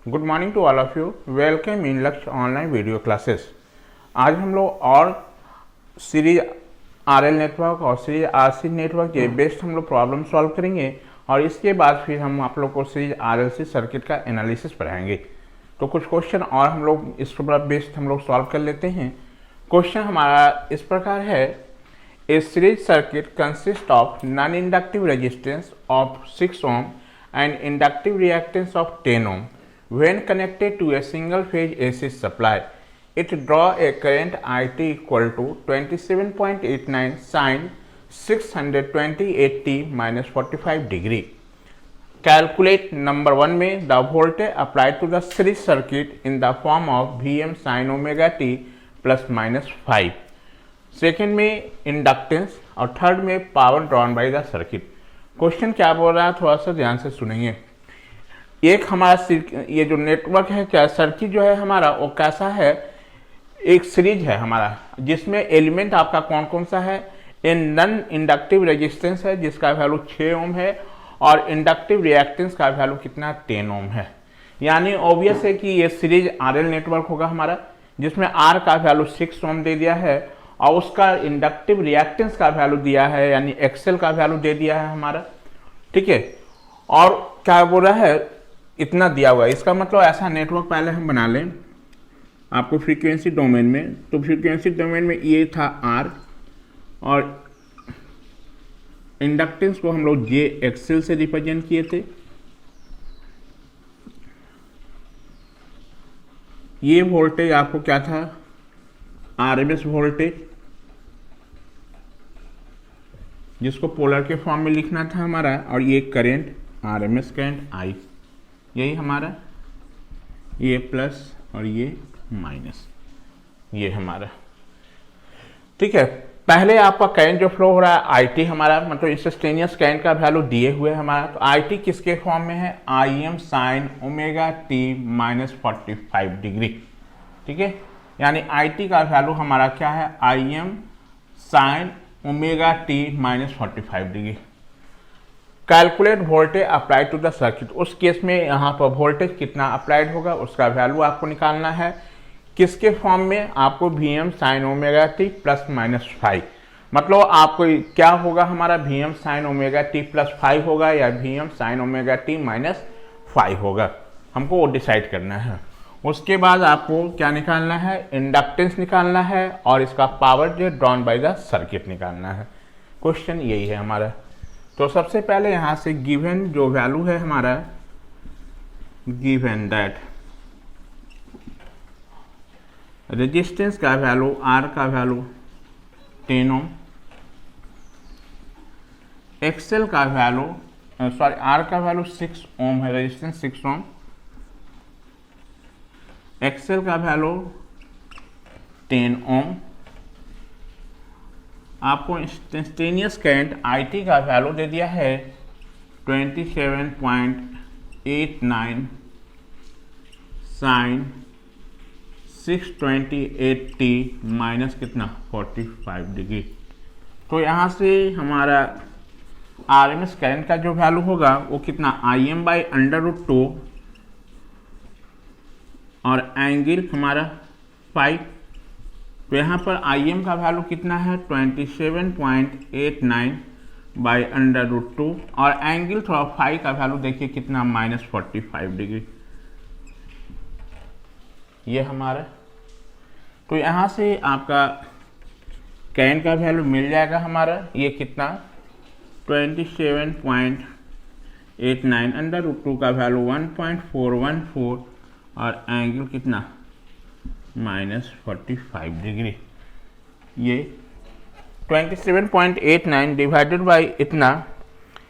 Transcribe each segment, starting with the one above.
Good morning to all of you. Welcome in Lakshya online video classes. आज हम लोग और सीरीज आरएल नेटवर्क और सीरीज आरसी नेटवर्क के बेस्ड हम लोग प्रॉब्लम सॉल्व करेंगे और इसके बाद फिर हम आप लोग को सीरीज आरएलसी सर्किट का एनालिसिस पढ़ाएंगे। तो कुछ क्वेश्चन और हम लोग इस पर बेस्ड हम लोग सॉल्व कर लेते हैं। क्वेश्चन हमारा इस प्रकार है, a series circuit consist of non inductive resistance of 6 ohm and inductive reactance of 10 ohm. When connected to a single phase AC supply, it draw a current IT equal to 27.89 sin 620t minus 45 degree. Calculate number 1 में the voltage applied to the series circuit in the form of Vm sin omega t plus minus 5. Second में inductance और third में power drawn by the circuit. Question क्या बोल रहा है थोड़ा सा ध्यान से सुनेंगे। एक हमारा ये जो नेटवर्क है क्या सर्किट जो है हमारा वो कैसा है, एक सीरीज है हमारा जिसमें एलिमेंट आपका कौन कौन सा है, एक नॉन इंडक्टिव रेजिस्टेंस है जिसका वैल्यू 6 ओम है और इंडक्टिव रिएक्टेंस का वैल्यू कितना 10 ओम है। यानी ऑब्वियस है कि ये सीरीज आरएल नेटवर्क होगा हमारा जिसमें आर का वैल्यू 6 ओम दे दिया है और उसका इंडक्टिव रिएक्टेंस का वैल्यू दिया है यानी एक्सएल का वैल्यू दे दिया है हमारा, ठीक है। और क्या बोल रहा है इतना दिया हुआ है, इसका मतलब ऐसा नेटवर्क पहले हम बना लें आपको फ्रीक्वेंसी डोमेन में। तो फ्रीक्वेंसी डोमेन में ये था आर और इंडक्टेंस को हम लोग जे एक्सएल से रिप्रेजेंट किए थे। ये वोल्टेज आपको क्या था, आरएमएस वोल्टेज, जिसको पोलर के फॉर्म में लिखना था हमारा, और ये करंट आरएमएस करंट आई, यही हमारा ये प्लस और ये माइनस, ये हमारा, ठीक है। पहले आपका करंट जो फ्लो हो रहा है आईटी हमारा मतलब इंस्टेंटेनियस करंट का वैल्यू दिए हुए हमारा, तो आईटी किसके फॉर्म में है, I m sine omega t minus 45 degree, ठीक है। यानी आई टी का वैल्यू हमारा क्या है, I m sine omega t minus 45 degree. Calculate voltage applied to the circuit, उस केस में यहाँ पर वोल्टेज कितना अप्लाइड होगा उसका वैल्यू आपको निकालना है। किसके फॉर्म में, आपको V M sine omega T plus minus 5, मतलब आपको क्या होगा हमारा, V M sine omega T plus 5 होगा या V M sine omega t minus 5 होगा, हमको वो डिसाइड करना है। उसके बाद आपको क्या निकालना है, इंडक्टेंस निकालना है और इसका पावर जो ड्रॉन बाय द सर्किट निकालना है। क्वेश्चन यही है हमारा। तो सबसे पहले यहाँ से गिवन जो वैल्यू है हमारा, गिवन दैट रेजिस्टेंस का वैल्यू आर का वैल्यू 10 ओम, एक्सएल का वैल्यू आर का वैल्यू 6 ओम है, रेजिस्टेंस 6 ओम, एक्सएल का वैल्यू 10 ओम, आपको इंस्टेंटेनियस करंट आईटी का वैल्यू दे दिया है 27.89 साइन 628t माइनस कितना 45 डिग्री। तो यहाँ से हमारा आरएमएस करंट का जो वैल्यू होगा वो कितना, आई एम बाई √2 और एंगल हमारा 5। तो यहाँ पर आई एम का वैल्यू कितना है 27.89 बाई √2 और एंगल थोड़ा 5 का वैल्यू देखिए कितना माइनस 45 डिग्री, ये हमारा। तो यहाँ से आपका करंट का वैल्यू मिल जाएगा हमारा, ये कितना 27.89 √2 का वैल्यू 1.414 और एंगल कितना माइनस 45 डिग्री। ये 27.89 डिवाइडेड बाई इतना,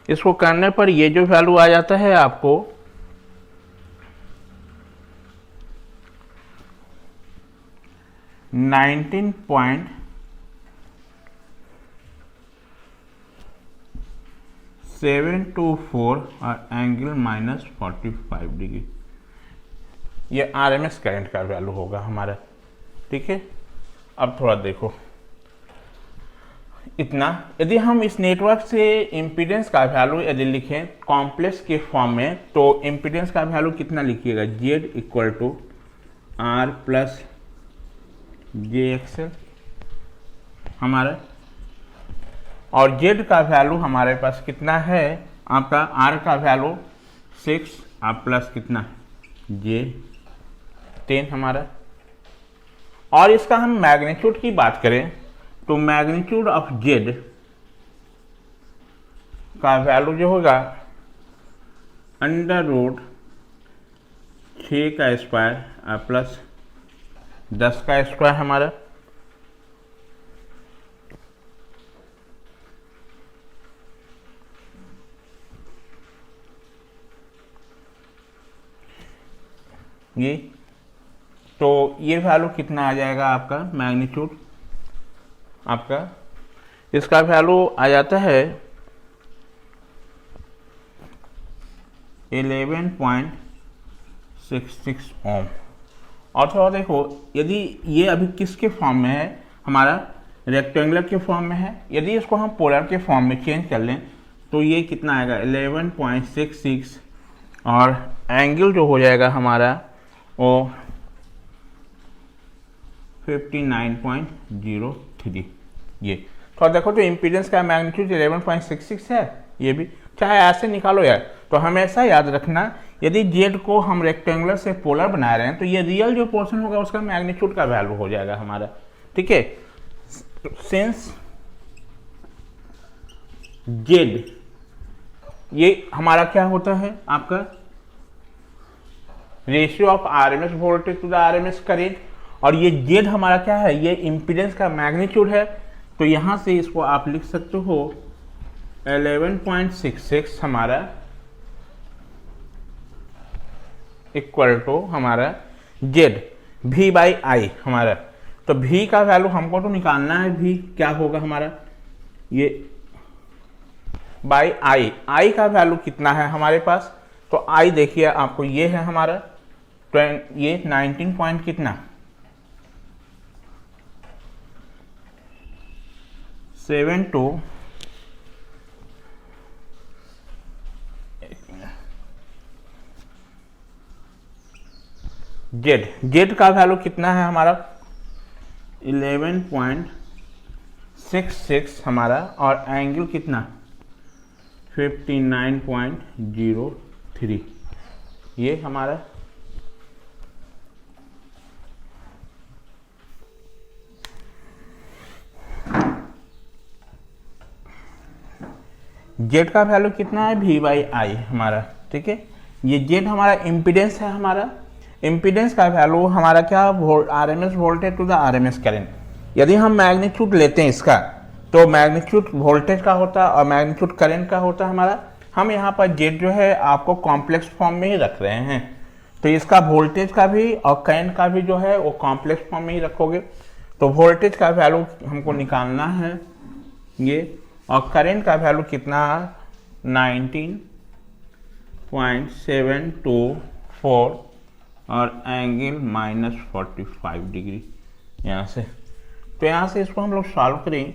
इसको करने पर ये जो वैल्यू आ जाता है आपको 19.724 और एंगल माइनस 45 डिग्री। ये आरएमएस करंट का वैल्यू होगा हमारा, ठीक है। अब थोड़ा देखो इतना। यदि हम इस नेटवर्क से इम्पीडेंस का वैल्यू यदि लिखें कॉम्प्लेक्स के फॉर्म में, तो इम्पीडेंस का वैल्यू कितना लिखिएगा, Z equal to R plus J XL हमारा, और जेड का वैल्यू हमारे पास कितना है आपका, आर का वैल्यू 6 और प्लस कितना जे 10 हमारा। और इसका हम मैग्नीट्यूड की बात करें तो मैग्नीट्यूड ऑफ जेड का वैल्यू जो होगा अंडर रूट 6 का स्क्वायर प्लस 10 का स्क्वायर हमारा। ये तो ये वैल्यू कितना आ जाएगा आपका मैग्नीट्यूड आपका, इसका वैल्यू आ जाता है 11.66 ओम। और थोड़ा देखो, यदि ये अभी किसके फॉर्म में है, हमारा रेक्टेंगुलर के फॉर्म में है, यदि इसको हम पोलर के फॉर्म में चेंज कर लें तो ये कितना आएगा 11.66, और एंगल जो हो जाएगा हमारा वो 59.03। ये तो देखो, तो इम्पीडेंस का मैग्नीट्यूड 11.66 है, ये भी चाहे ऐसे निकालो यार। तो हमेशा याद रखना, यदि जेड को हम रेक्टेंगुलर से पोलर बना रहे हैं तो ये रियल जो पोर्शन होगा उसका मैग्नीट्यूड का वैल्यू हो जाएगा हमारा, ठीक है। सिंस जेड ये हमारा क्या होता है आपका ratio of RMS voltage to the RMS current, और ये जेड हमारा क्या है, ये इम्पीडेंस का मैग्नीट्यूड है। तो यहां से इसको आप लिख सकते हो 11.66 हमारा इक्वल टू हमारा जेड भी बाई आई हमारा। तो भी का वैल्यू हमको तो निकालना है, भी क्या होगा हमारा ये बाई आई, आई का वैल्यू कितना है हमारे पास, तो आई देखिए आपको ये है हमारा ये 19 पॉइंट कितना 72 जेड का वैल्यू कितना है हमारा 11.66 हमारा, और एंगल कितना 59.03 ये हमारा। जेड का वैल्यू कितना है भी बाई आई हमारा, ठीक है। ये जेड हमारा इम्पीडेंस है हमारा, इम्पीडेंस का वैल्यू हमारा क्या RMS voltage to the RMS current. यदि हम मैग्नीट्यूड लेते हैं इसका तो मैग्नीट्यूड वोल्टेज का होता है और मैग्नीट्यूड करंट का होता है हमारा। हम यहाँ पर जेड जो है आपको कॉम्प्लेक्स फॉर्म में ही रख रहे हैं, तो इसका वोल्टेज का भी और करंट का भी जो है वो कॉम्प्लेक्स फॉर्म में ही रखोगे। तो वोल्टेज का वैल्यू हमको निकालना है ये, और करंट का वैल्यू कितना 19.724 और एंगल -45 डिग्री यहाँ से। तो यहाँ से इसको हम लोग सॉल्व करें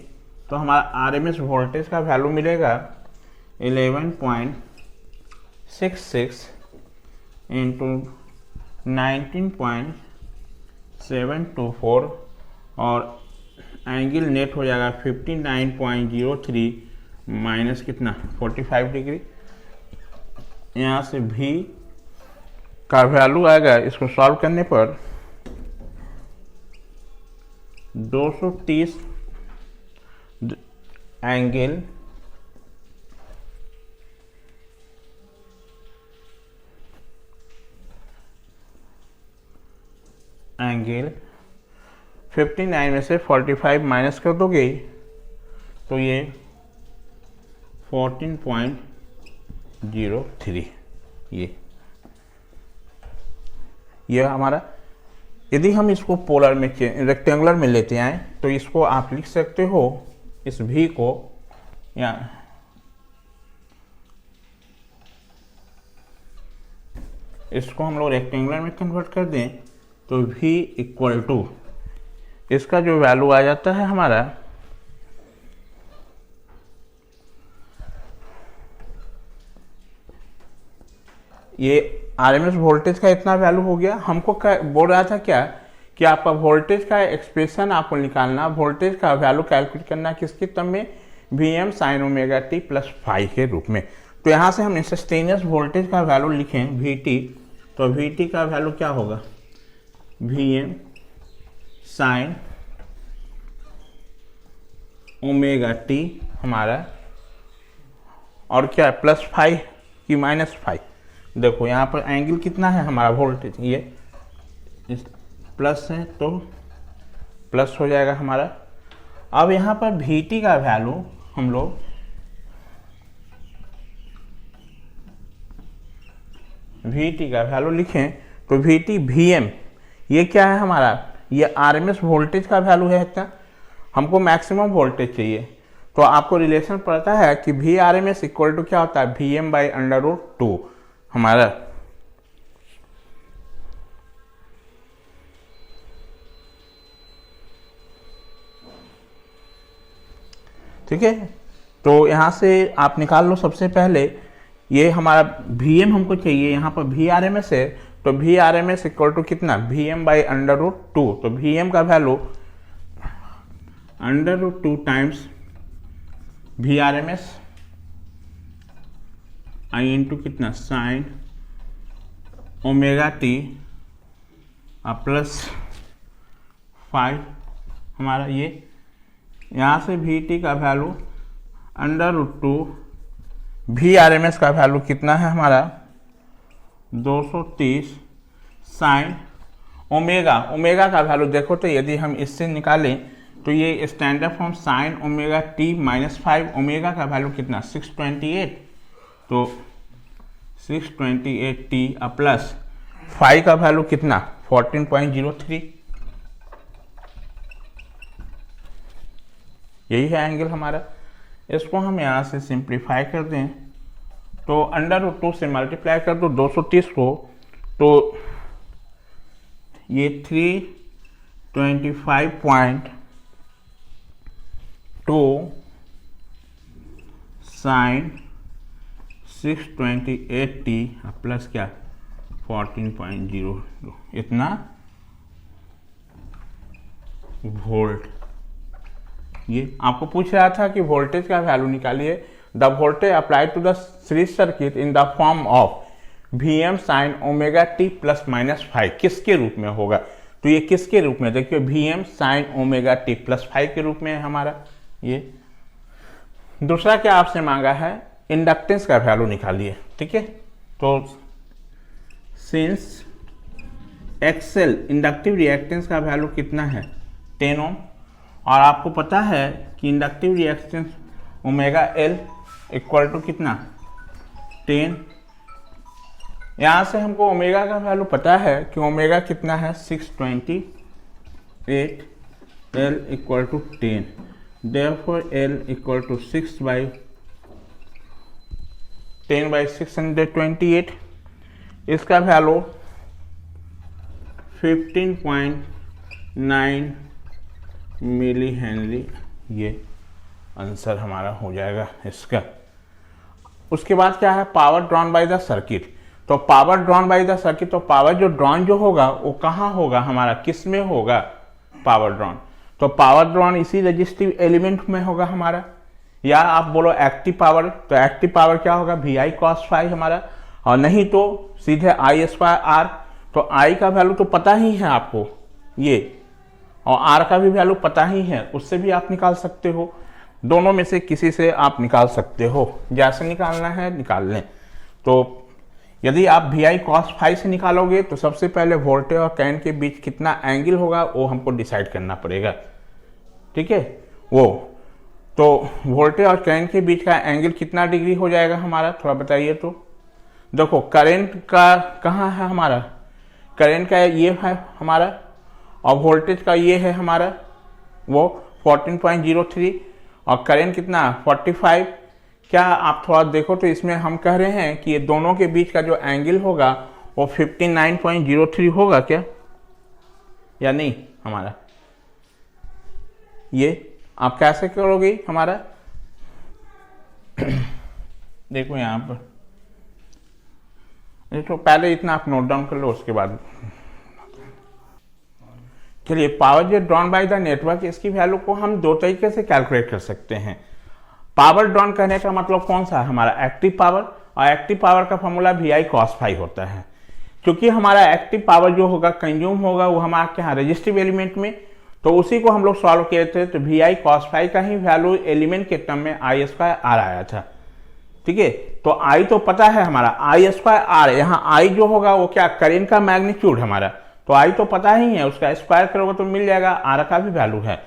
तो हमारा आरएमएस वोल्टेज का वैल्यू मिलेगा 11.66 इंटू 19.724 और एंगल नेट हो जाएगा 59.03 माइनस कितना 45 डिग्री। यहाँ से भी का वैल्यू आएगा, इसको सॉल्व करने पर 230 एंगल 59 में से 45 माइनस कर दोगे तो ये 14.03 ये हमारा। यदि हम इसको पोलर में रेक्टेंगुलर में लेते आए तो इसको आप लिख सकते हो इस भी को, या इसको हम लोग रेक्टेंगुलर में कन्वर्ट कर दें तो भी इक्वल टू इसका जो वैल्यू आ जाता है हमारा ये आरएमएस वोल्टेज का इतना वैल्यू हो गया। हमको बोल रहा था क्या कि आपका वोल्टेज का एक्सप्रेशन आपको निकालना, वोल्टेज का वैल्यू कैलकुलेट करना किसके टर्म में, V M sine omega T plus five के रूप में। तो यहाँ से हम इंस्टेंटेनियस वोल्टेज का वैल्यू लिखें वी टी, तो वी टी का वैल्यू क्या होगा, V M sine omega T हमारा, और क्या प्लस फाइव कि माइनस फाइव। देखो यहाँ पर एंगल कितना है हमारा वोल्टेज, ये प्लस है तो प्लस हो जाएगा हमारा। अब यहाँ पर वी टी का वैल्यू हम लोग वी टी का वैल्यू लिखें तो वी टी वी एम, ये क्या है हमारा, ये आरएमएस वोल्टेज का वैल्यू है क्या, हमको मैक्सिमम वोल्टेज चाहिए। तो आपको रिलेशन पड़ता है कि V R M S equal to क्या होता है, V M by under root two हमारा। ठीक है, तो यहाँ से आप निकाल लो। सबसे पहले ये हमारा वी एम हमको चाहिए, यहाँ पर वी आर एम एस है, तो V R M S equal to कितना, V M by under root two. तो वी एम का value under root two times V R M S I into कितना sine omega T plus five हमारा। ये यहाँ से वी टी का value under root two, V R M S का value कितना है हमारा 230 साइन ओमेगा, ओमेगा का वैल्यू देखो तो यदि हम इससे निकालें तो ये standard form sign omega t minus five, omega का वैल्यू कितना 628, तो 628 टी प्लस फाइव का वैल्यू कितना 14.03, यही है एंगल हमारा। इसको हम यहाँ से सिंप्लीफाई कर दें तो अंडर रूट टू से मल्टीप्लाई कर दो 230 को, तो ये 325.2 साइन 628 टी प्लस क्या 14.02 इतना वोल्ट। ये आपको पूछ रहा था कि वोल्टेज का वैल्यू निकालिए, the voltage apply to the series circuit in the form of V M sine omega T plus minus five, किसके रूप में होगा, तो ये किसके रूप में, देखिए V M sine omega T plus five के रूप में है हमारा। ये दूसरा क्या आपसे मांगा है, इंडक्टेंस का वैल्यू निकालिए। ठीक है, तो सिंस एक्सेल इंडक्टिव रिएक्टेंस का वैल्यू कितना है 10 ओम, और आपको पता है कि inductive reactance omega L equal to कितना 10, यहाँ से हमको ओमेगा का वैल्यू पता है कि ओमेगा कितना है 628, L equal to 10, therefore L equal to 6/10/628, इसका वैल्यू 15.9 मिली हेनरी, ये आंसर हमारा हो जाएगा इसका। उसके बाद क्या है, power drawn by the circuit, तो power drawn by the circuit, तो पावर जो ड्रॉन जो होगा वो कहाँ होगा हमारा, किस में होगा पावर ड्रॉन, तो पावर ड्रॉन इसी रजिस्टिव एलिमेंट में होगा हमारा, या आप बोलो एक्टिव पावर, तो एक्टिव पावर क्या होगा वी आई कॉस फाइव हमारा, और नहीं तो सीधे आई स्क्वायर आर, तो आई का वैल्यू तो पता ही है आपको ये, और आर का भी वैल्यू पता ही है, उससे भी आप निकाल सकते हो, दोनों में से किसी से आप निकाल सकते हो, जैसे निकालना है निकाल लें। तो यदि आप वी आई कॉस फाइव से निकालोगे तो सबसे पहले वोल्टेज और करंट के बीच कितना एंगल होगा वो हमको डिसाइड करना पड़ेगा। ठीक है, वो तो वोल्टेज और करंट के बीच का एंगल कितना डिग्री हो जाएगा हमारा, थोड़ा बताइए। तो देखो करंट का कहाँ है हमारा, करंट का ये है हमारा, और वोल्टेज का ये है हमारा वो 14.03, और करंट कितना 45। क्या आप थोड़ा देखो तो इसमें हम कह रहे हैं कि ये दोनों के बीच का जो एंगल होगा वो 59.03 होगा क्या, या नहीं हमारा, ये आप कैसे करोगे हमारा देखो यहाँ पर तो पहले इतना आप नोट डाउन कर लो, उसके बाद चलिए पावर जो ड्रॉन बाय द नेटवर्क, इसकी वैल्यू को हम दो तरीके से कैलकुलेट कर सकते हैं। पावर ड्रॉन करने का मतलब कौन सा है, हमारा एक्टिव पावर, और एक्टिव पावर का फॉर्मूला VI cos फाई होता है। क्योंकि हमारा एक्टिव पावर जो होगा कंज्यूम होगा वो हमारे यहाँ रजिस्टिव एलिमेंट में, तो उसी को हम लोग सॉल्व किए थे, तो VI cos फाई का ही वैल्यू एलिमेंट के टर्म में I² R आया था। ठीक है, तो I तो पता है हमारा I² R, यहाँ I जो होगा वो क्या, करेंट का मैग्नीट्यूड हमारा, तो I तो पता ही है, उसका स्क्वायर करोगे तो मिल जाएगा, R का भी वैल्यू है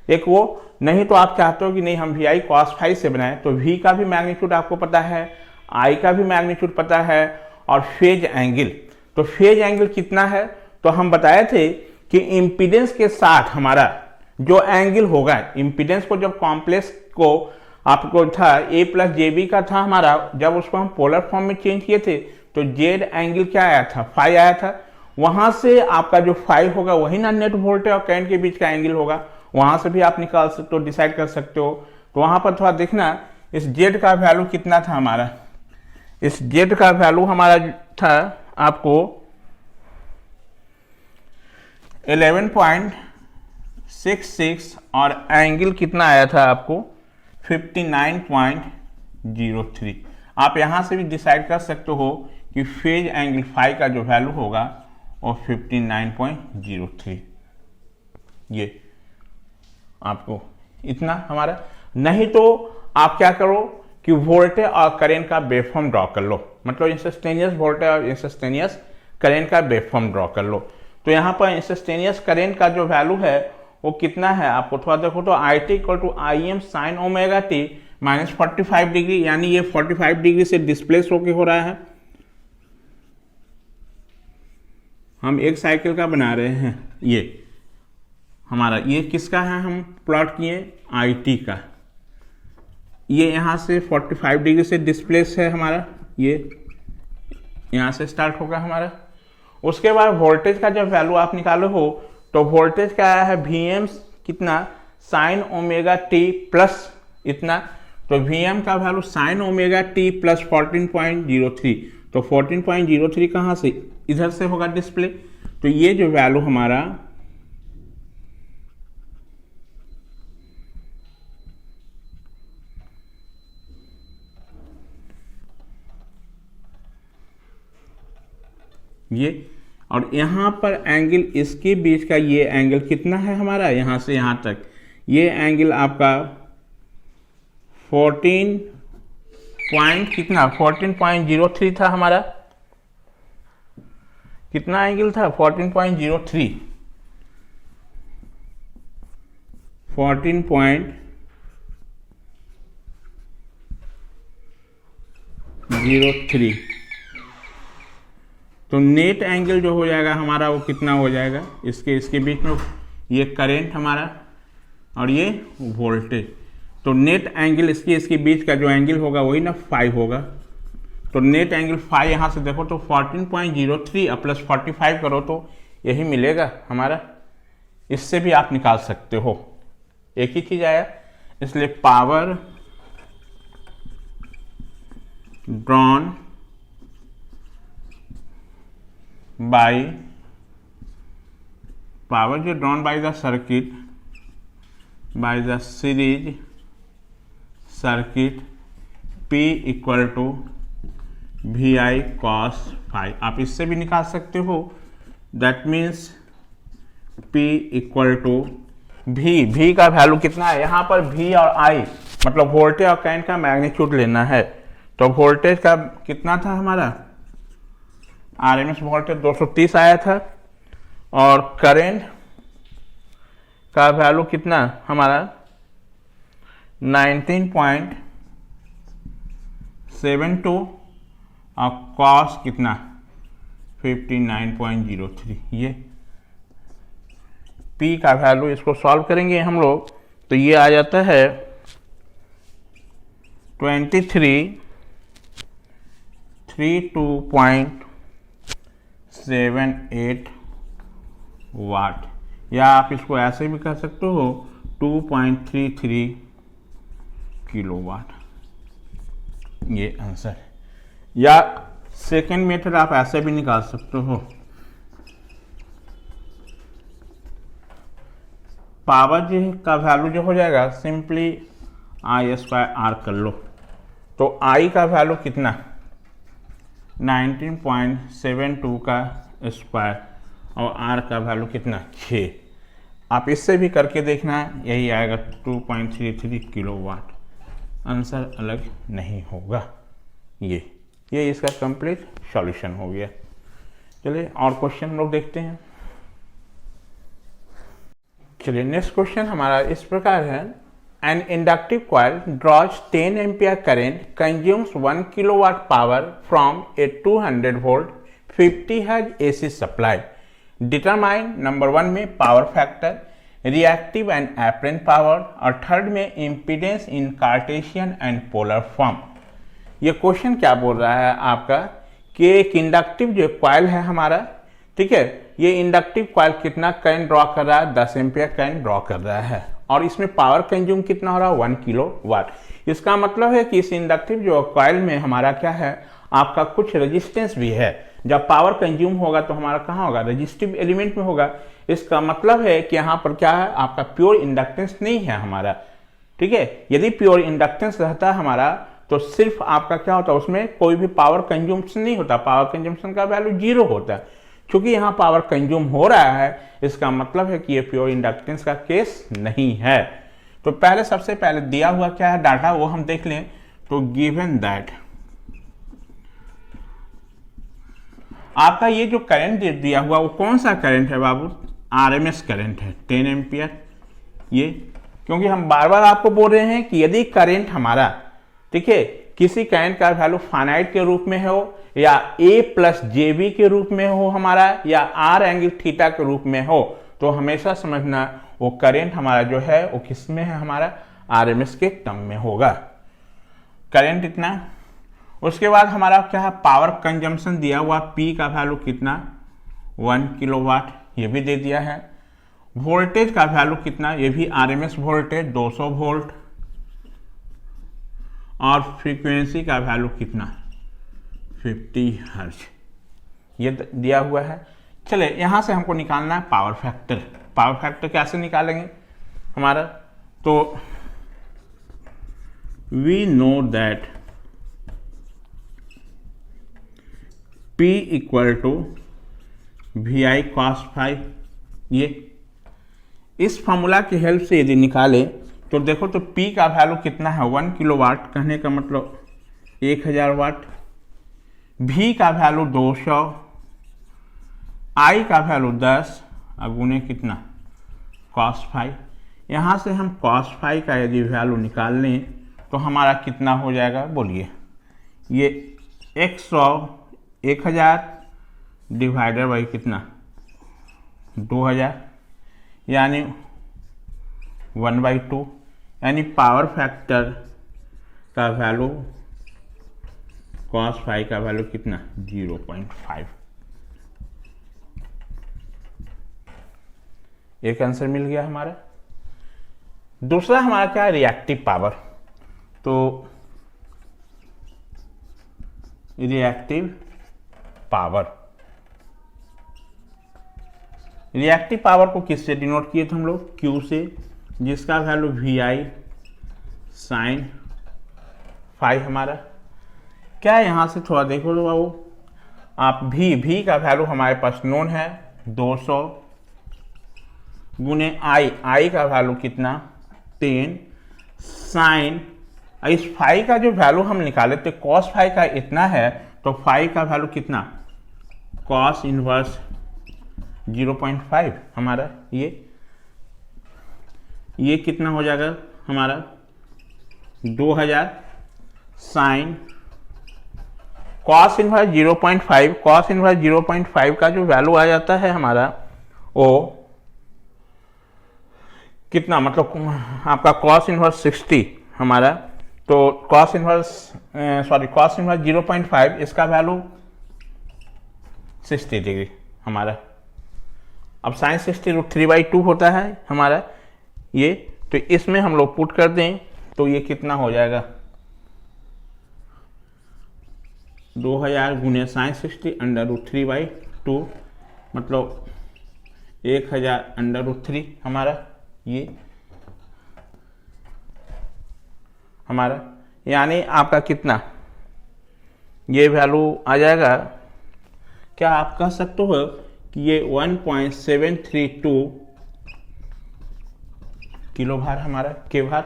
एक वो। नहीं तो आप चाहते हो कि नहीं हम VI cos फाई से बनाए, तो V का भी मैग्नीट्यूड आपको पता है, I का भी मैग्नीट्यूड पता है, और फेज एंगल, तो फेज एंगल कितना है, तो हम बताए थे कि इम्पीडेंस के साथ हमारा जो एंगल होगा, इम्पीडेंस को जब कॉम्प्लेक्स को आपको था A+JB का था हमारा, जब उसको हम पोलर फॉर्म में चेंज किए थे तो जेड एंगल क्या आया था, फाई आया था। वहां से आपका जो फाई होगा वही ना नेट वोल्टेज और करंट के बीच का एंगल होगा, वहां से भी आप निकाल सकते हो, डिसाइड कर सकते हो। तो वहां पर थोड़ा देखना इस जेड का वैल्यू कितना था हमारा, इस जेड का वैल्यू हमारा था आपको 11.66 और एंगल कितना आया था आपको 59.03। आप यहां से भी डिसाइड कर सकते हो कि फेज एंगल फाई का जो वैल्यू होगा वो 59.03, ये आपको इतना हमारा। नहीं तो आप क्या करो कि वोल्टेज और करंट का वेवफॉर्म ड्रॉ कर लो, मतलब इंस्टेंटेनियस वोल्टेज और इंस्टेंटेनियस करंट का वेवफॉर्म ड्रॉ कर लो। तो यहाँ पर इंस्टेंटेनियस करंट का जो वैल्यू है वो कितना है, आपको थोड़ा देखो तो IT = Im sin ωt -45 degree, यानी ये 45 डिग्री से डिस्प्लेस होके हो रहा है। हम एक साइकिल का बना रहे हैं, ये हमारा ये किसका है, हम प्लॉट किए IT का, ये यहाँ से 45 डिग्री से डिस्प्लेस है हमारा, ये यहाँ से स्टार्ट होगा हमारा। उसके बाद वोल्टेज का जब वैल्यू आप निकालो हो तो वोल्टेज का आया है Vm कितना sin ωt प्लस इतना, तो Vm का वैल्यू sin ωt प्लस 14.03, तो 14.03 कहाँ से, इधर से होगा डिस्प्ले। तो ये जो वैल्यू हमारा ये, और यहाँ पर एंगल इसके बीच का ये एंगल कितना है हमारा, यहाँ से यहाँ तक ये एंगल आपका 14.03 था हमारा, कितना एंगल था 14.03, 14.03। तो नेट एंगल जो हो जाएगा हमारा वो कितना हो जाएगा, इसके बीच में ये करंट हमारा और ये वोल्टेज, तो नेट एंगल इसके बीच का जो एंगल होगा वही ना फाई होगा। तो नेट एंगल फाई यहाँ से देखो तो 14.03 प्लस 45 करो तो यही मिलेगा हमारा, इससे भी आप निकाल सकते हो, एक ही चीज आया। इसलिए पावर ड्रॉन बाय पावर जो drawn by the circuit by the series circuit P = VI cos phi, आप इससे भी निकाल सकते हो। दैट मीन्स P = V का वैल्यू कितना है, यहाँ पर V और I मतलब वोल्टेज और करंट का मैग्नीट्यूड लेना है। तो वोल्टेज का कितना था हमारा, RMS वोल्टेज 230 आया था, और करंट का वैल्यू कितना हमारा 19.72 और कॉस कितना 59.03। ये P का वैल्यू, इसको सॉल्व करेंगे हम लोग तो ये आ जाता है 2332.78 वाट, या आप इसको ऐसे भी कह सकते हो 2.33 किलोवाट, ये आंसर। या सेकेंड मेथड आप ऐसे भी निकाल सकते हो, पावर जी का वैल्यू जो हो जाएगा सिंपली आई स्क्वायर आर कर लो। तो आई का वैल्यू कितना 19.72 का स्क्वायर और आर का वैल्यू कितना 6। आप इससे भी करके देखना, यही आएगा 2.33 किलोवाट। आंसर अलग नहीं होगा। ये इसका कंप्लीट सॉल्यूशन हो गया। चलिए और क्वेश्चन हम लोग देखते हैं। चलिए नेक्स्ट क्वेश्चन हमारा इस प्रकार है, an inductive coil draws 10 ampere current, consumes 1 kilowatt power from a 200 volt 50 hertz AC supply. Determine number 1 में power factor, reactive and apparent power, और थर्ड में impedance in Cartesian and polar form. ये question क्या बोल रहा है आपका कि एक इंडक्टिव जो कॉइल है हमारा, ठीक है, ये इंडक्टिव कॉइल कितना करंट ड्रॉ कर रहा है, 10 एम्पियर करंट ड्रॉ कर रहा है, और इसमें पावर कंज्यूम कितना हो रहा है 1 किलोवाट। इसका मतलब है कि इस इंडक्टिव जो कॉइल में हमारा क्या है, आपका कुछ रेजिस्टेंस भी है। जब पावर कंज्यूम होगा तो हमारा कहाँ होगा, रेजिस्टिव एलिमेंट में होगा। इसका मतलब है कि यहाँ पर क्या है, आपका प्योर इंडक्टेंस नहीं है हमारा, ठीक है। यदि प्योर इंडक्टेंस रहता है हमारा तो सिर्फ आपका क्या होता है, उसमें कोई भी पावर कंज्यूम्शन नहीं होता, पावर कंज्यूम्शन का वैल्यू 0 होता है। क्योंकि यहाँ पावर कंज्यूम हो रहा है, इसका मतलब है कि ये प्योर इंडक्टेंस का केस नहीं है। तो पहले सबसे पहले दिया हुआ क्या है डाटा, वो हम देख लें। तो गिवन दैट आपका ये जो करंट दिया हुआ वो कौन सा करंट है बाबू, आरएमएस करंट है 10 एम्पियर। ये क्योंकि हम बार बार आपको बोल रहे हैं कि यदि करंट हमारा, ठीक है, किसी करंट का वैल्यू फाइनाइट के रूप में हो, या A प्लस JB के रूप में हो हमारा, या R एंगल थीटा के रूप में हो, तो हमेशा समझना वो करंट हमारा जो है वो किस में है, हमारा RMS के टर्म में होगा करंट इतना। उसके बाद हमारा क्या है, पावर कंजम्पशन दिया हुआ P का वैल्यू कितना 1 किलोवाट, ये भी दे दिया है। वोल्टेज का वैल्यू कितना, ये भी RMS वोल्टेज 200 वोल्ट, और फ्रीक्वेंसी का वैल्यू कितना 50 हर्ट्ज, ये दिया हुआ है। चले यहां से हमको निकालना है पावर फैक्टर। पावर फैक्टर कैसे निकालेंगे हमारा, तो we know that P equal to VI cos five. ये इस फॉर्मूला की हेल्प से यदि निकाले तो देखो, तो P का वैल्यू कितना है 1 किलोवाट, कहने का मतलब 1000 वाट। V का वैल्यू 200, I का वैल्यू 10, गुने कितना cos फाइव। यहाँ से हम cos फाइव का यदि वैल्यू निकाल लें तो हमारा कितना हो जाएगा बोलिए, ये 1000 डिवाइडर बाई कितना 2000, यानी 1/2, यानी पावर फैक्टर का वैल्यू cos फाइव का वैल्यू कितना 0.5। एक आंसर मिल गया हमारा। दूसरा हमारा क्या है, रिएक्टिव पावर। तो रिएक्टिव पावर, रिएक्टिव पावर को किससे डिनोट किए थे हम लोग, Q से, जिसका वैल्यू VI sin फाइव हमारा क्या है। यहां से थोड़ा देखो तो बाबू, आप V का वैल्यू हमारे पास नोन है 200, गुने I का वैल्यू कितना 10 साइन, इस फाइव का जो वैल्यू हम निकाले थे cos फाइव का इतना है, तो फाइव का वैल्यू कितना cos इनवर्स 0.5 हमारा, ये कितना हो जाएगा हमारा 2000 sine cos inverse 0.5, cos inverse 0.5 का जो वैल्यू आ जाता है हमारा वो कितना, मतलब आपका cos इनवर्स 60 हमारा, तो cos इनवर्स 0.5, इसका वैल्यू 60 डिग्री हमारा। अब साइन 60 √3/2 होता है हमारा ये, तो इसमें हम लोग पुट कर दें तो ये कितना हो जाएगा 2000 गुने साइन 60 √3/2 मतलब 1000 √3 हमारा ये हमारा, यानी आपका कितना ये वैल्यू आ जाएगा। क्या आप कह सकते हो कि ये 1.732 किलो भार हमारा के भार,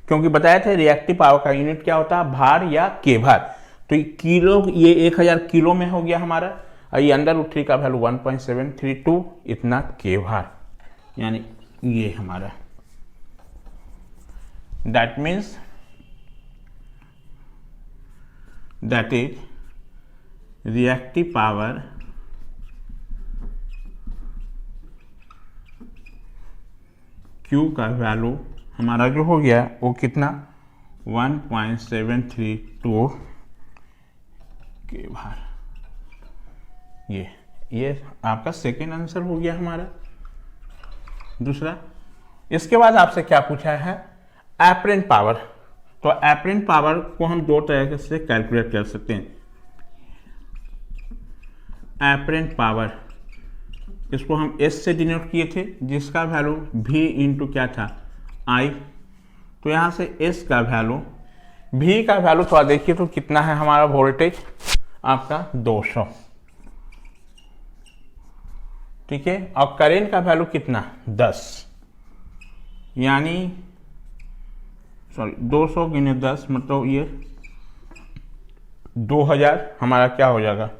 क्योंकि बताया था रिएक्टिव पावर का यूनिट क्या होता है, भार या के भार। तो ये किलो, ये 1000 किलो में हो गया हमारा, और ये √3 का वैल्यू 1.732 इतना के भार, यानी ये हमारा that means that is reactive power Q का वैल्यू हमारा जो हो गया वो कितना 1.732 के भार। ये आपका सेकेंड आंसर हो गया हमारा। दूसरा, इसके बाद आपसे क्या पूछा है, एपरेंट पावर। तो एपरेंट पावर को हम दो तरीके से कैलकुलेट कर सकते हैं। एपरेंट पावर, इसको हम S से डिनोट किए थे, जिसका वैल्यू V इंटू क्या था I। तो यहाँ से S का वैल्यू, V का वैल्यू थोड़ा देखिए तो कितना है हमारा वोल्टेज आपका 200, ठीक है, और करेंट का वैल्यू कितना 10, यानी 200 गुने 10 मतलब ये 2000 हमारा क्या हो जाएगा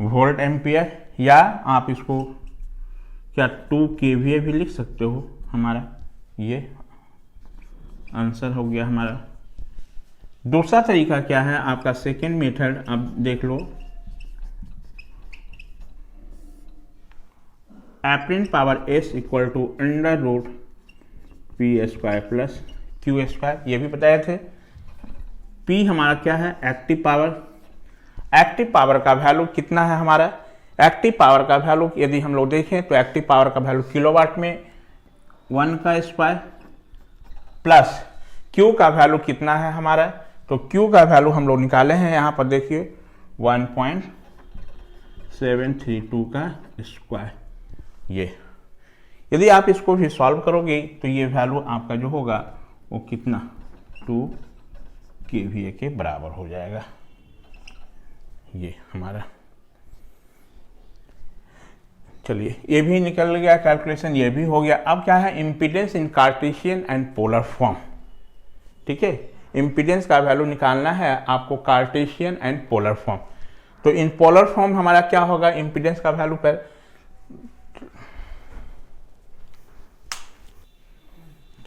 वोल्ट एम्पियर, या आप इसको क्या 2 kVA भी लिख सकते हो। हमारा ये आंसर हो गया हमारा। दूसरा तरीका क्या है आपका, सेकेंड मेथड, अब देख लो। Apparent power S equal to √P² plus Q², ये भी बताए थे। P हमारा क्या है, एक्टिव पावर। एक्टिव पावर का वैल्यू कितना है हमारा, एक्टिव पावर का वैल्यू यदि हम लोग देखें तो एक्टिव पावर का वैल्यू किलोवाट में 1² प्लस Q का वैल्यू कितना है हमारा, तो Q का वैल्यू हम लोग निकाले हैं यहाँ पर देखिए 1.732 का स्क्वायर। ये यदि आप इसको भी सॉल्व करोगे तो ये वैल्यू आपका जो होगा वो कितना 2 kVA के बराबर हो जाएगा। ये हमारा, चलिए ये भी निकल गया कैलकुलेशन, ये भी हो गया। अब क्या है, impedance in Cartesian and polar form, ठीक है। इम्पीडेंस का वैल्यू निकालना है आपको कार्टेशियन एंड पोलर फॉर्म। तो इन पोलर फॉर्म हमारा क्या होगा, इम्पीडेंस का वैल्यू पर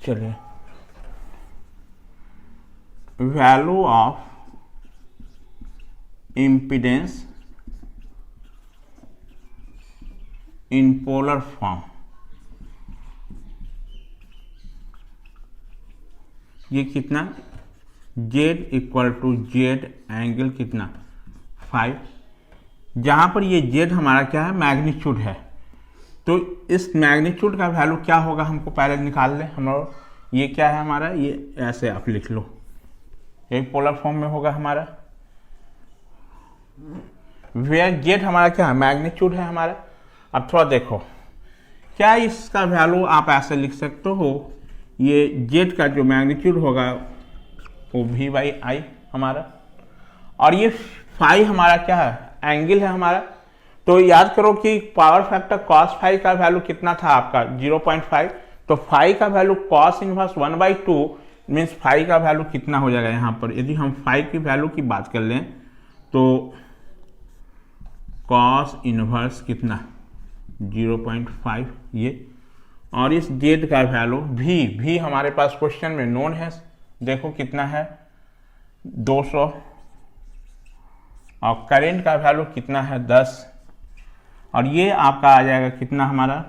चलिए value of impedance in polar form, ये कितना Z equal to Z angle कितना 5, जहां पर ये Z हमारा क्या है मैग्नीट्यूड है। तो इस मैग्नीट्यूड का वैल्यू क्या होगा हमको पहले निकाल लें हम लोग। ये क्या है हमारा, ये ऐसे आप लिख लो, ये पोलर फॉर्म में होगा हमारा। वेयर Z हमारा क्या है मैग्नीट्यूड है हमारा। अब थोड़ा देखो, क्या इसका वैल्यू आप ऐसे लिख सकते हो, ये Z का जो मैग्नीट्यूड होगा वो V/I हमारा, और ये फाई हमारा क्या है एंगल है हमारा। तो याद करो कि पावर फैक्टर cos फाई का वैल्यू कितना था आपका 0.5, तो फाई का value cos inverse 1/2 means phi का वैल्यू कितना हो जाएगा यहाँ पर। यदि हम फाई की वैल्यू की बात कर लें तो cos इनवर्स कितना 0.5 ये, और इस Z का वैल्यू V हमारे पास क्वेश्चन में नोन है, देखो कितना है 200, और करंट का वैल्यू कितना है 10, और ये आपका आ जाएगा कितना हमारा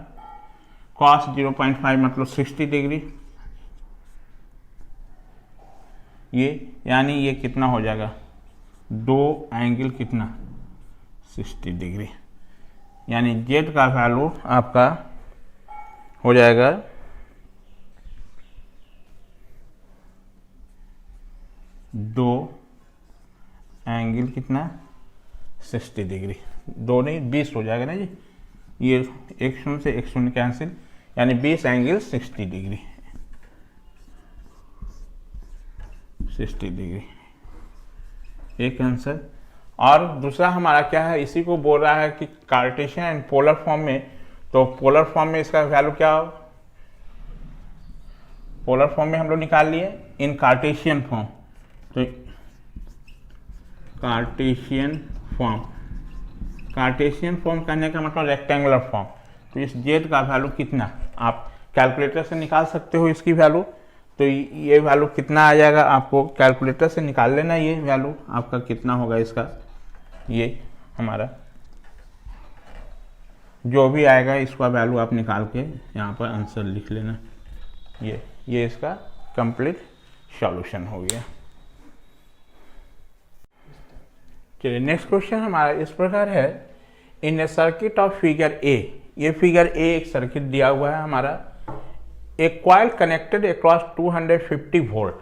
cos 0.5 मतलब 60 डिग्री, ये यानी ये कितना हो जाएगा 2 एंगल कितना 60 डिग्री, यानी Z का वैल्यू आपका हो जाएगा 2 एंगल कितना 60 डिग्री, दो नहीं 20 हो जाएगा ना जी, ये एक शून्य से एक शून्य कैंसिल, यानी 20 एंगल 60 डिग्री, 60 डिग्री एक आंसर। और दूसरा हमारा क्या है, इसी को बोल रहा है कि कार्टेशियन एंड पोलर फॉर्म में, तो पोलर फॉर्म में इसका वैल्यू क्या हो, पोलर फॉर्म में हम लोग निकाल लिए, इन कार्टेशियन फॉर्म, तो कार्टेशियन फॉर्म कहने का मतलब रेक्टेंगुलर फॉर्म, तो इस जेड का वैल्यू कितना, आप कैलकुलेटर से निकाल सकते हो इसकी वैल्यू, तो ये वैल्यू कितना आ जाएगा, आपको कैलकुलेटर से निकाल लेना, ये वैल्यू आपका कितना होगा इसका, ये हमारा जो भी आएगा इसका वैल्यू आप निकाल के यहाँ पर आंसर लिख लेना, ये इसका कंप्लीट सॉल्यूशन हो गया। चलिए नेक्स्ट क्वेश्चन हमारा इस प्रकार है, इन ए सर्किट ऑफ फिगर ए, ये फिगर ए एक सर्किट दिया हुआ है हमारा, एक कॉइल कनेक्टेड अक्रॉस 250 वोल्ट,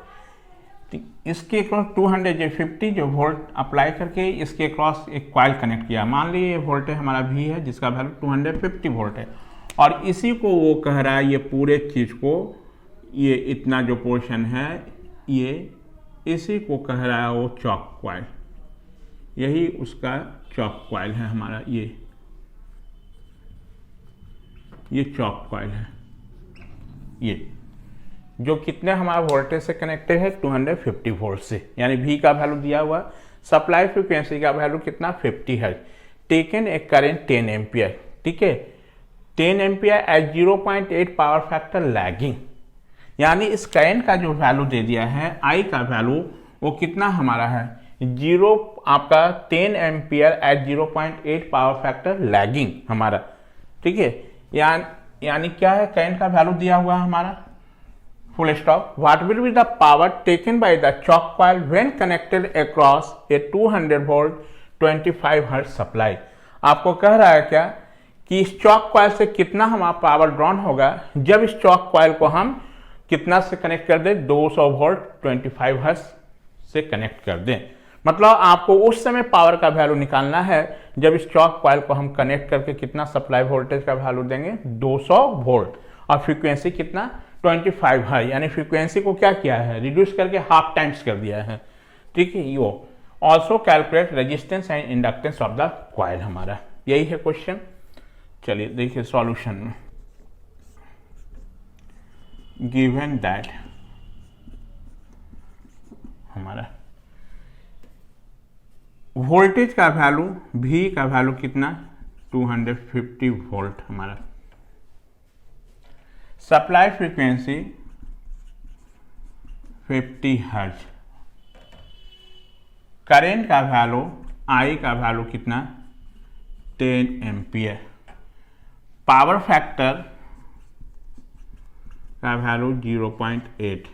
इसके अक्रॉस 250 जो वोल्ट अप्लाई करके इसके अक्रॉस एक कॉइल कनेक्ट किया, मान लीजिए ये वोल्टेज हमारा भी है जिसका वैल्यू 250 वोल्ट है, और इसी को वो कह रहा है, ये पूरे चीज को, ये इतना जो पोर्शन है ये इसी को कह रहा है वो चॉक कॉइल, यही उसका चॉक कॉइल है हमारा, ये चॉक कॉइल है, ये जो कितने हमारा वोल्टेज से कनेक्टेड है 250 वोल्ट से, यानी V का वैल्यू दिया हुआ, सप्लाई फ्रीक्वेंसी का वैल्यू कितना 50 है, टेकन ए करेंट 10 एम्पियर, ठीक है, 10 ampere at 0.8 power factor lagging, यानी इस करंट का जो वैल्यू दे दिया है I का वैल्यू वो कितना हमारा है, 10 ampere at 0.8 power factor lagging हमारा, ठीक है, यानी क्या है, करंट का वैल्यू दिया हुआ हमारा, full stop, what will be the power taken by the choke coil when connected across A 200 volt 25 hertz supply, आपको कह रहा है क्या कि इस चॉक कॉइल से कितना हमारा पावर ड्रॉन होगा जब इस चॉक कॉइल को हम कितना से कनेक्ट कर दें, 200 वोल्ट 25 हर्ट्ज से कनेक्ट कर दें, मतलब आपको उस समय पावर का वैल्यू निकालना है जब इस चॉक कॉइल को हम कनेक्ट करके कितना सप्लाई वोल्टेज का वैल्यू देंगे 200 वोल्ट, और फ्रीक्वेंसी कितना 25 है, यानी फ्रीक्वेंसी को क्या किया है, रिड्यूस करके हाफ टाइम्स कर दिया है, ठीक है। You also calculate resistance and inductance of the coil, हमारा यही है क्वेश्चन। चलिए देखिए सॉल्यूशन में, गिवन दैट हमारा वोल्टेज का वैल्यू V का वैल्यू कितना 250 वोल्ट हमारा, सप्लाई फ्रीक्वेंसी 50 हर्ट्ज, करेंट का वैल्यू I का वैल्यू कितना 10 एम्पियर, पावर फैक्टर का वैल्यू 0.8,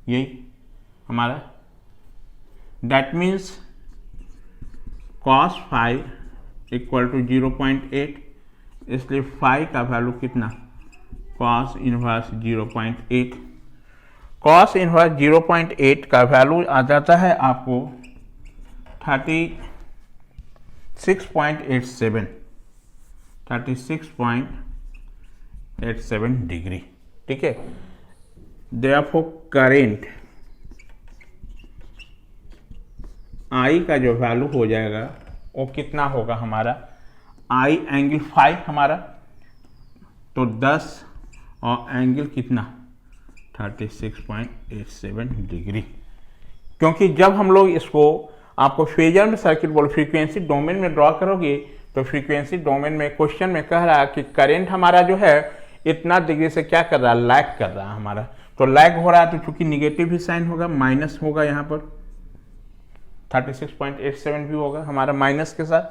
यही हमारा, that means cos phi equal to 0.8, इसलिए फाई का वैल्यू कितना cos इनवर्स 0.8, cos इनवर्स 0.8 का वैल्यू आ जाता है आपको 36.87 डिग्री, ठीक है। देयरफॉर करेंट I का जो वैल्यू हो जाएगा वो कितना होगा हमारा, I एंगल 5 हमारा, तो 10 और एंगल कितना 36.87 डिग्री, क्योंकि जब हम लोग इसको आपको फेजर में सर्किट बोल फ्रीक्वेंसी डोमेन में ड्रॉ करोगे, तो फ्रीक्वेंसी डोमेन में क्वेश्चन में कह रहा है कि करंट हमारा जो है इतना डिग्री से क्या कर रहा है, लैग कर रहा है हमारा, तो लैग हो रहा है, तो चूंकि निगेटिव ही साइन होगा, माइनस होगा, यहाँ पर 36.87 भी होगा हमारा माइनस के साथ,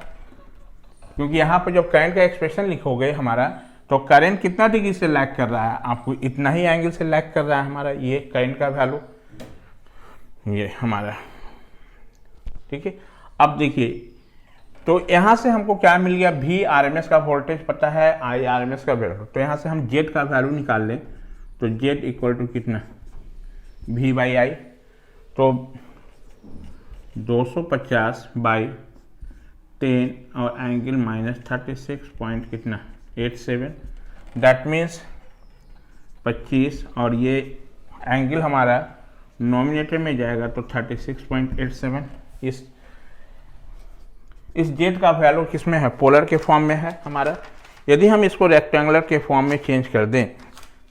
क्योंकि यहाँ पर जब करंट का एक्सप्रेशन लिखोगे हमारा, तो करंट कितना डिग्री से लैग कर रहा है, आपको इतना ही एंगल से लैग कर रहा है हमारा, ये करंट का वैल्यू ये हमारा, ठीक है। अब देखिए, तो यहाँ से हमको क्या मिल गया, V RMS का वोल्टेज पता है, I RMS का वैल्यू, तो यहाँ से हम Z का वैल्यू निकाल लें, तो Z इक्वल टू कितना V बाई I, तो 250 बाई 10 और एंगल -36 पॉइंट कितना 87, दैट मीन्स 25, और ये एंगल हमारा नॉमिनेटर में जाएगा तो 36.87। इस जेड का वैल्यू किस में है, पोलर के फॉर्म में है हमारा। यदि हम इसको रेक्टेंगुलर के फॉर्म में चेंज कर दें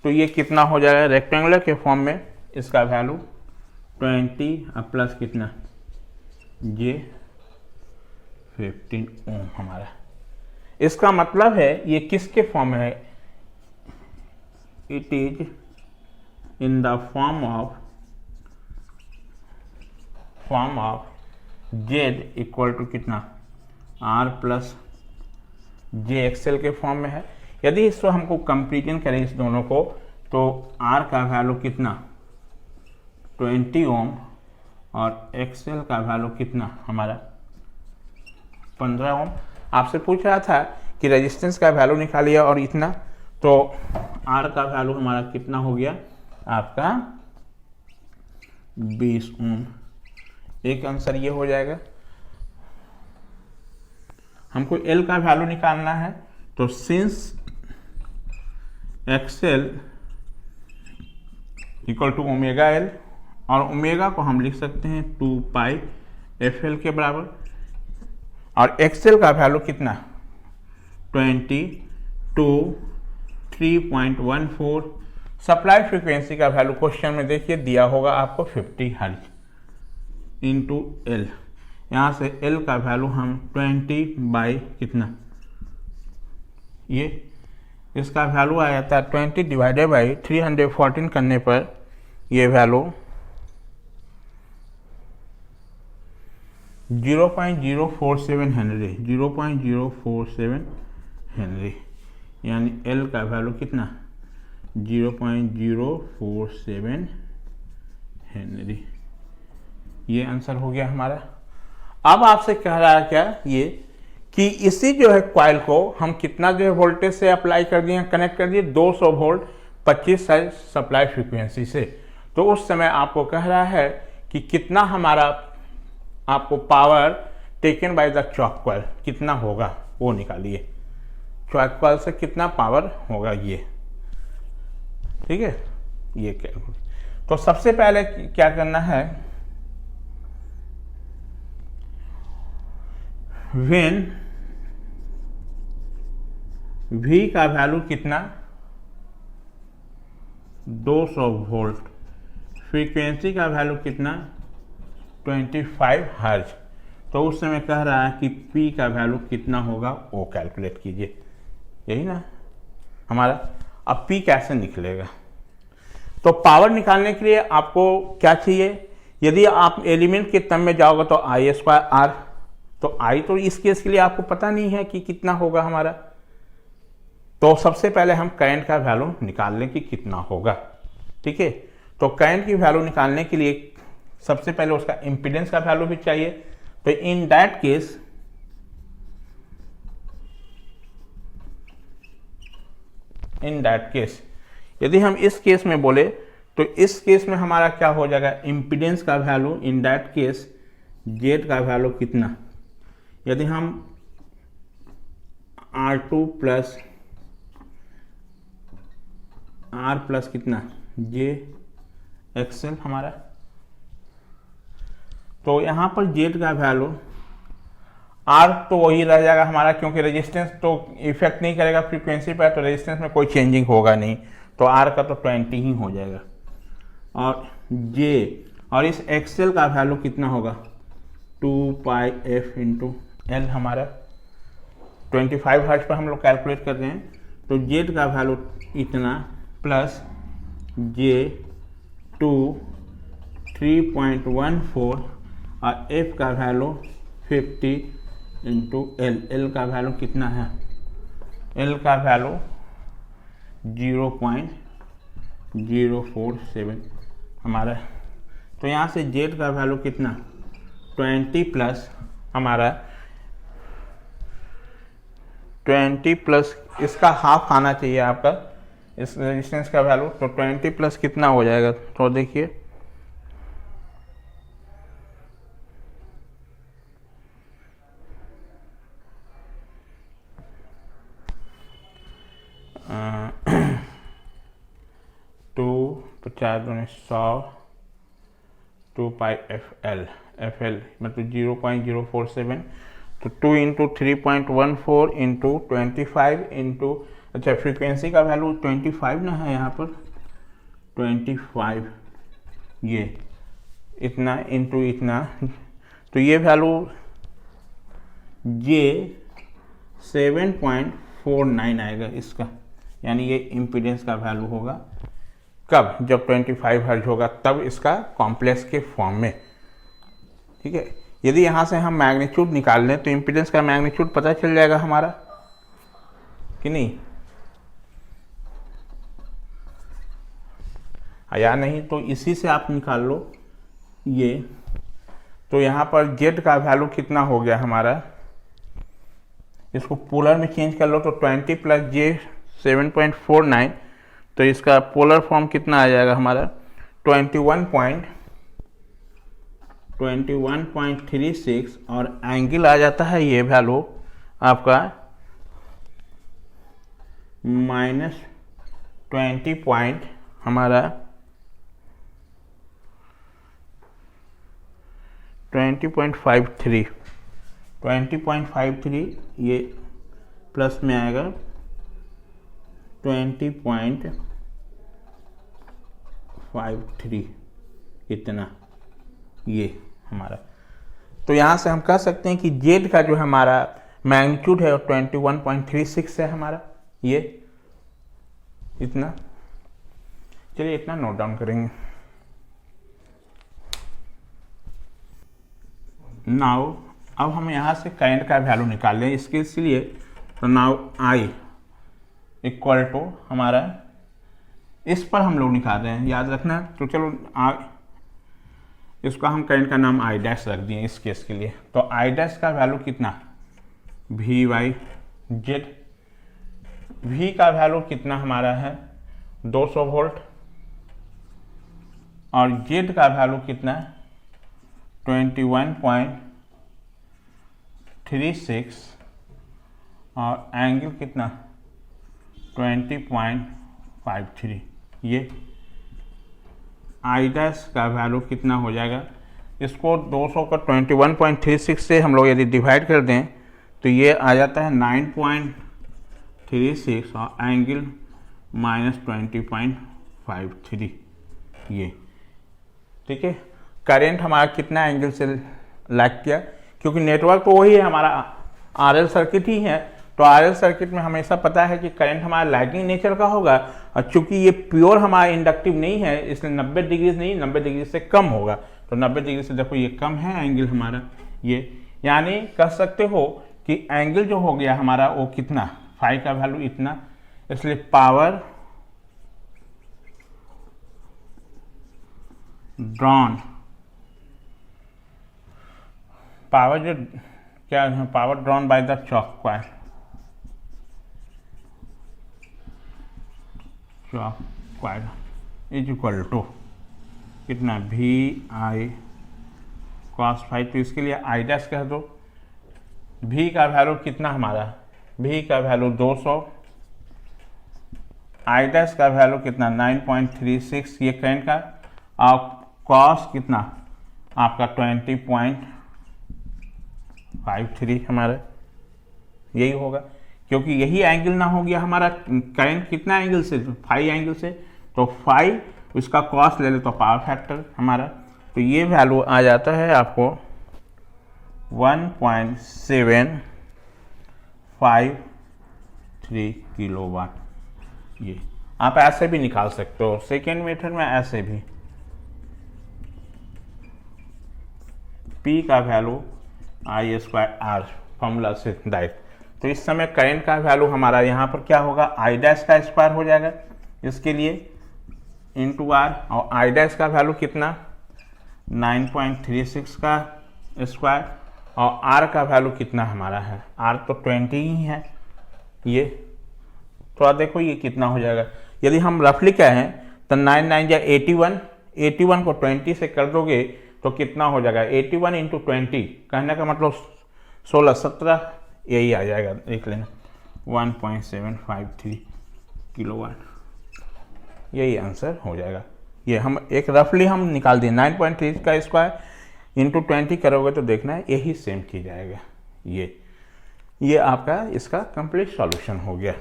तो ये कितना हो जाएगा, रेक्टेंगुलर के फॉर्म में इसका वैल्यू 20 प्लस कितना जे 15 ओम हमारा। इसका मतलब है ये किसके फॉर्म में है, it is in the form of Z equal to कितना आर प्लस जे एक्सएल के फॉर्म में है। यदि इसको हमको कंपेरिजन करें इस दोनों को तो आर का वैल्यू कितना 20 ओम और एक्सएल का वैल्यू कितना हमारा 15 ओम। आपसे पूछ रहा था कि रेजिस्टेंस का वैल्यू निकालिए और इतना, तो आर का वैल्यू हमारा कितना हो गया आपका 20 ओम। एक आंसर ये हो जाएगा। हमको एल का वैल्यू निकालना है, तो since X L equal to omega L, और ओमेगा को हम लिख सकते हैं 2 पाई एफ एल के बराबर, और एक्सएल का वैल्यू कितना 3.14। सप्लाई फ्रीक्वेंसी का वैल्यू क्वेश्चन में देखिए दिया होगा आपको 50 हर्ट्ज इंटू एल। यहाँ से एल का वैल्यू हम 20 बाई कितना, ये इसका वैल्यू आ जाता है 20 डिवाइडेड बाई 314 करने पर ये वैल्यू 0.047 हेनरी, 0.047 हेनरी, यानी एल का वैल्यू कितना 0.047 हेनरी। ये आंसर हो गया हमारा। अब आपसे कह रहा है क्या ये कि इसी जो है कॉइल को हम कितना जो है वोल्टेज से अप्लाई कर दिए, कनेक्ट कर दिए 200 वोल्ट 25 साइज सप्लाई फ्रीक्वेंसी से। तो उस समय आपको कह रहा है कि कितना हमारा आपको power taken by the choke coil कितना होगा वो निकालिए। चॉक कॉइल से कितना पावर होगा ये, ठीक है, ये क्या। तो सबसे पहले क्या करना है, व्हेन V का वैल्यू कितना 200 वोल्ट, फ्रीक्वेंसी का वैल्यू कितना 25 हर्ज, तो उस समय कह रहा है कि P का वैल्यू कितना होगा वो कैलकुलेट कीजिए, यही ना हमारा। अब P कैसे निकलेगा, तो पावर निकालने के लिए आपको क्या चाहिए, यदि आप एलिमेंट के टर्म में जाओगे तो I स्क्वायर R, तो I तो इस केस के लिए आपको पता नहीं है कि कितना होगा हमारा। तो सबसे पहले हम करंट का वैल्यू निकाल लें कि कितना होगा, ठीक है। तो करंट की वैल्यू निकालने के लिए सबसे पहले उसका इम्पीडेंस का वैल्यू भी चाहिए। तो इन दैट केस यदि हम इस केस में बोले तो इस केस में हमारा क्या हो जाएगा, इम्पीडेंस का value in that case Z का वैल्यू कितना, यदि हम R2 प्लस R प्लस कितना जे एक्सएल हमारा, तो यहाँ पर जेड का वैल्यू R तो वही रह जाएगा हमारा, क्योंकि रेजिस्टेंस तो इफेक्ट नहीं करेगा फ्रीक्वेंसी पर, तो रेजिस्टेंस में कोई चेंजिंग होगा नहीं, तो R का तो 20 ही हो जाएगा। और J और इस एक्सएल का वैल्यू कितना होगा 2 पाई एफ इंटू एल हमारा, 25 हर्ट्ज पर हम लोग कैलकुलेट कर रहे हैं, तो जेड का वैल्यू इतना प्लस जे 2 3.14 और एफ का वैल्यू 50 इंटू एल, एल का वैल्यू कितना है, एल का वैल्यू 0.047 हमारा। तो यहाँ से जेड का वैल्यू कितना 20 प्लस हमारा 20 प्लस इसका हाफ आना चाहिए आपका इस रेजिस्टेंस का वैल्यू, तो 20 प्लस कितना हो जाएगा, तो देखिए 4×100 2 पाई एफ एल मतलब 0.047, तो 2 इंटू 3.14 इंटू 25 इंटू, अच्छा फ्रीक्वेंसी का वैल्यू 25 ना है यहाँ पर, 25 ये इतना इंटू इतना, तो ये वैल्यू ये 7.49 आएगा इसका, यानी ये इम्पीडेंस का वैल्यू होगा कब, जब 25 हर्ट्ज होगा तब इसका कॉम्प्लेक्स के फॉर्म में। ठीक है, यदि यहाँ से हम मैग्नीट्यूड निकाल लें तो इम्पीडेंस का मैग्नीट्यूड पता चल जाएगा हमारा कि नहीं, या नहीं तो इसी से आप निकाल लो ये। तो यहाँ पर जेड का वैल्यू कितना हो गया हमारा, इसको पोलर में चेंज कर लो तो 20 प्लस जे 7.49, तो इसका पोलर फॉर्म कितना आ जाएगा हमारा 21.36, और एंगल आ जाता है ये वैल्यू आपका -20 पॉइंट हमारा 20.53, ये प्लस में आएगा 20.53 इतना ये हमारा। तो यहाँ से हम कह सकते हैं कि जेड का जो हमारा मैग्नीट्यूड है 21.36 है हमारा ये इतना। चलिए इतना नोट डाउन करेंगे। नाउ अब हम यहाँ से करंट का वैल्यू निकाल लें इसके लिए, तो नाउ आई इक्वल टू हमारा, इस पर हम लोग निकाल रहे हैं याद रखना, तो चलो इसका हम करंट का नाम आई डैश रख दिए इस केस के लिए। तो आई डैश का वैल्यू कितना वी बाई जेड, वी का वैल्यू कितना हमारा है 200 वोल्ट, और जेड का वैल्यू कितना 21.36, और एंगल कितना 20.53। ये आई डैश का वैल्यू कितना हो जाएगा, इसको 200 का 21.36 से हम लोग यदि डिवाइड कर दें तो ये आ जाता है 9.36, और एंगल -20.53 ये। ठीक है, करंट हमारा कितना एंगल से लैग किया, क्योंकि नेटवर्क तो वही है हमारा आरएल सर्किट ही है, तो आरएल सर्किट में हमेशा पता है कि करंट हमारा लैगिंग नेचर का होगा, और चूंकि ये प्योर हमारा इंडक्टिव नहीं है इसलिए 90 डिग्री नहीं 90 डिग्री से कम होगा, तो 90 डिग्री से देखो ये कम है एंगल हमारा ये, यानी कह सकते हो कि एंगल जो हो गया हमारा वो कितना, फाई का वैल्यू इतना, इसलिए पावर ड्रॉन, पावर जो क्या है, power drawn by the choke coil, is equal to कितना वी आई कॉस फाई। तो इसके लिए आई डैश कह दो, वी का वैल्यू कितना हमारा, वी का वैल्यू 200, आई डैश का वैल्यू कितना 9.36 ये करंट का, और कॉस कितना आपका 20.53 हमारा यही होगा, क्योंकि यही एंगल ना हो गया हमारा करंट कितना एंगल से, फाई एंगल से, तो फाई उसका कॉस ले ले तो पावर फैक्टर हमारा, तो ये वैल्यू आ जाता है आपको 1.753 किलोवाट। ये आप ऐसे भी निकाल सकते हो, सेकेंड मेथड में ऐसे भी, P का value I square R formula से डायरेक्ट। तो इस समय करंट का वैल्यू हमारा यहाँ पर क्या होगा, आई डैश का स्क्वायर हो जाएगा इसके लिए इंटू आर, और आई डैश का वैल्यू कितना 9.36 का स्क्वायर, और आर का वैल्यू कितना हमारा है, आर तो 20 ही है ये। तो आप देखो ये कितना हो जाएगा, यदि हम रफली कहें तो 9 9 या 81, 81 को 20 से कर दोगे तो कितना हो जाएगा 81 इंटू 20, कहने का मतलब 16 17 यही आ जाएगा, देख लेना 1.753 किलोवाट, यही आंसर हो जाएगा। ये हम एक रफली हम निकाल दिए 9.3 का स्क्वायर इंटू 20 करोगे तो देखना है यही सेम की जाएगा। ये आपका इसका कंप्लीट सॉल्यूशन हो गया।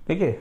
ठीक है।